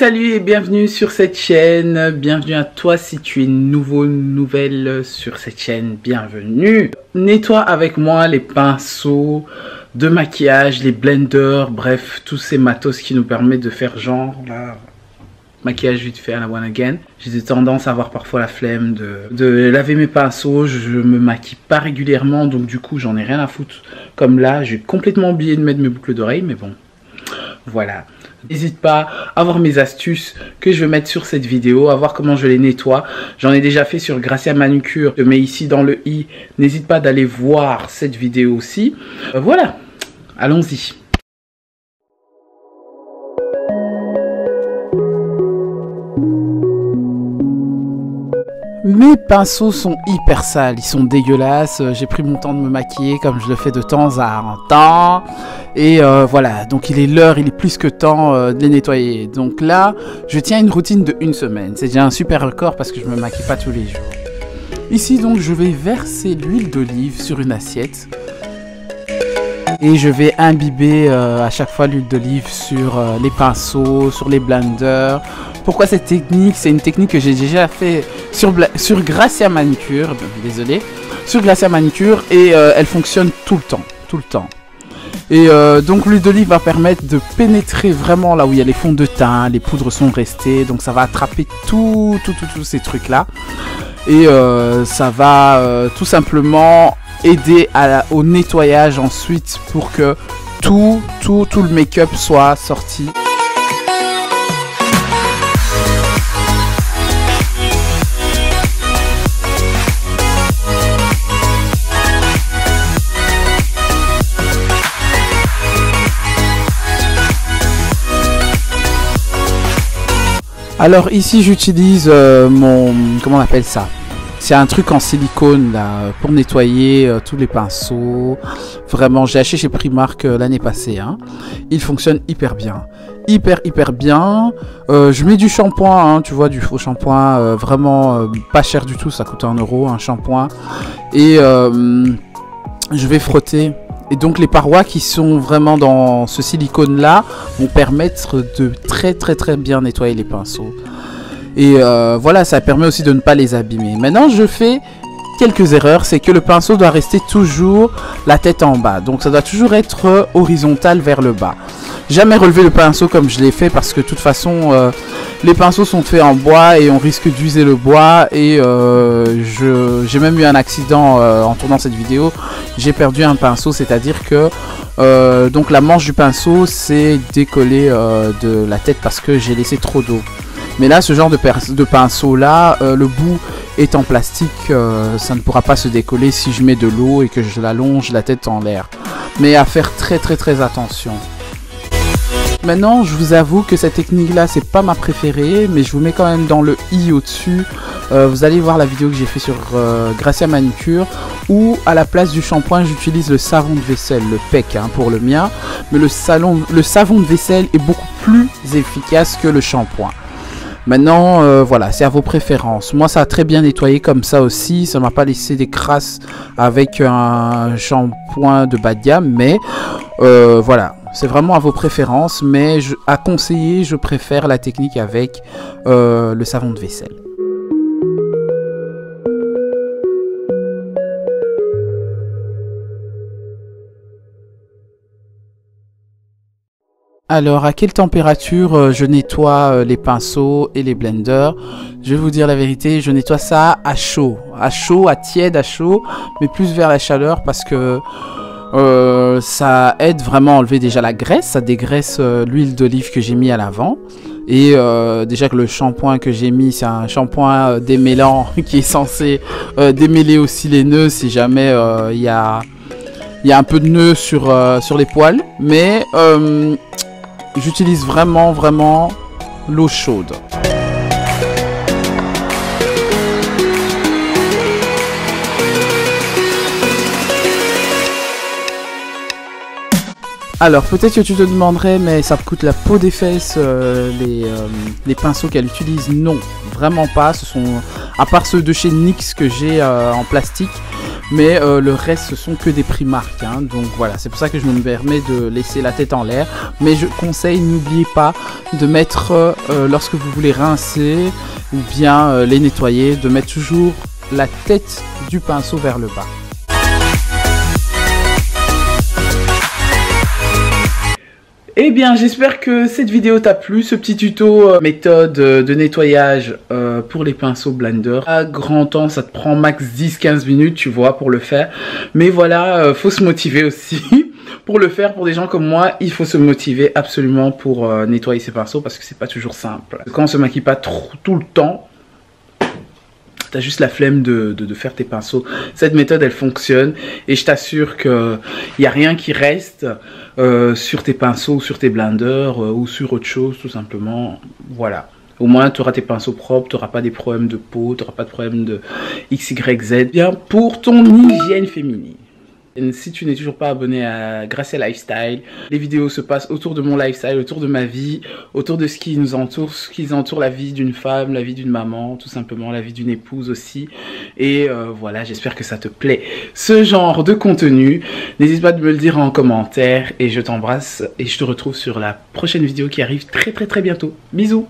Salut et bienvenue sur cette chaîne, bienvenue à toi si tu es nouvelle sur cette chaîne, bienvenue. Nettoie avec moi les pinceaux de maquillage, les blenders, bref, tous ces matos qui nous permettent de faire genre là, maquillage vite fait à la one again. J'ai tendance à avoir parfois la flemme de laver mes pinceaux, je me maquille pas régulièrement donc du coup j'en ai rien à foutre. Comme là, j'ai complètement oublié de mettre mes boucles d'oreilles mais bon, voilà. N'hésite pas à voir mes astuces que je vais mettre sur cette vidéo, à voir comment je les nettoie. J'en ai déjà fait sur Gracia Manucure, je mets ici dans le i. N'hésite pas d'aller voir cette vidéo aussi. Voilà, allons-y. Mes pinceaux sont hyper sales, ils sont dégueulasses, j'ai pris mon temps de me maquiller comme je le fais de temps en temps. Et voilà, donc il est l'heure, il est plus que temps de les nettoyer. Donc là, je tiens une routine de 1 semaine, c'est déjà un super record parce que je me maquille pas tous les jours. Ici donc je vais verser l'huile d'olive sur une assiette. Et je vais imbiber à chaque fois l'huile d'olive sur les pinceaux, sur les blenders. Pourquoi cette technique? C'est une technique que j'ai déjà fait sur Gracia Manucure, désolé, sur Gracia Manucure et elle fonctionne tout le temps. Et donc l'huile d'olive va permettre de pénétrer vraiment là où il y a les fonds de teint, les poudres sont restées, donc ça va attraper tous ces trucs là. Et ça va tout simplement aider au nettoyage ensuite pour que tout le make-up soit sorti. Alors ici j'utilise comment on appelle ça? C'est un truc en silicone là pour nettoyer tous les pinceaux. Vraiment, j'ai acheté chez Primark l'année passée. Hein. Il fonctionne hyper bien. Hyper bien. Je mets du shampoing, hein, tu vois, du faux shampoing. Vraiment pas cher du tout, ça coûte 1 euro un shampoing. Et je vais frotter. Et donc les parois qui sont vraiment dans ce silicone là vont permettre de très bien nettoyer les pinceaux. Et voilà, ça permet aussi de ne pas les abîmer. Maintenant, je fais quelques erreurs. C'est que le pinceau doit rester toujours la tête en bas. Donc, ça doit toujours être horizontal vers le bas. Jamais relever le pinceau comme je l'ai fait parce que de toute façon, les pinceaux sont faits en bois et on risque d'user le bois. Et j'ai même eu un accident en tournant cette vidéo. J'ai perdu un pinceau, c'est-à-dire que donc la manche du pinceau s'est décollée de la tête parce que j'ai laissé trop d'eau. Mais là, ce genre de pinceau là, le bout est en plastique, ça ne pourra pas se décoller si je mets de l'eau et que je l'allonge la tête en l'air. Mais à faire très attention. Maintenant, je vous avoue que cette technique là, c'est pas ma préférée, mais je vous mets quand même dans le i au-dessus. Vous allez voir la vidéo que j'ai fait sur Gracia Manucure, où à la place du shampoing, j'utilise le savon de vaisselle, le PEC hein, pour le mien. Mais le savon de vaisselle est beaucoup plus efficace que le shampoing. Maintenant, voilà, c'est à vos préférences. Moi, ça a très bien nettoyé comme ça aussi. Ça m'a pas laissé des crasses avec un shampoing de bas de gamme. Mais voilà, c'est vraiment à vos préférences. Mais à conseiller, je préfère la technique avec le savon de vaisselle. Alors, à quelle température je nettoie les pinceaux et les blenders? Je vais vous dire la vérité, je nettoie ça à chaud, à tiède, à chaud, mais plus vers la chaleur parce que ça aide vraiment à enlever déjà la graisse, ça dégraisse l'huile d'olive que j'ai mis à l'avant. Et déjà que le shampoing que j'ai mis, c'est un shampoing démêlant qui est censé démêler aussi les nœuds si jamais il y a un peu de nœuds sur les poils. Mais j'utilise vraiment l'eau chaude. Alors peut-être que tu te demanderais, mais ça coûte la peau des fesses les pinceaux qu'elle utilise. Non, vraiment pas. Ce sont, à part ceux de chez NYX que j'ai en plastique, mais le reste ce sont que des Primark, hein. Donc voilà, c'est pour ça que je me permets de laisser la tête en l'air, mais je conseille, n'oubliez pas de mettre lorsque vous voulez rincer ou bien les nettoyer, de mettre toujours la tête du pinceau vers le bas. Eh bien, j'espère que cette vidéo t'a plu, ce petit tuto méthode de nettoyage pour les pinceaux blender. À grand temps, ça te prend max 10-15 minutes, tu vois, pour le faire. Mais voilà, faut se motiver aussi. Pour le faire, pour des gens comme moi, il faut se motiver absolument pour nettoyer ses pinceaux parce que c'est pas toujours simple. Quand on se maquille pas tout le temps, t'as juste la flemme de faire tes pinceaux. Cette méthode, elle fonctionne et je t'assure qu'il n'y a rien qui reste sur tes pinceaux, sur tes blenders ou sur autre chose, tout simplement. Voilà. Au moins, tu auras tes pinceaux propres, tu n'auras pas des problèmes de peau, tu n'auras pas de problème de XYZ. Bien pour ton hygiène féminine. Et si tu n'es toujours pas abonné à Gracia Lifestyle, les vidéos se passent autour de mon lifestyle, autour de ma vie, autour de ce qui nous entoure, ce qui entoure la vie d'une femme, la vie d'une maman, tout simplement, la vie d'une épouse aussi. Et voilà, j'espère que ça te plaît, ce genre de contenu. N'hésite pas de me le dire en commentaire et je t'embrasse et je te retrouve sur la prochaine vidéo qui arrive très bientôt. Bisous!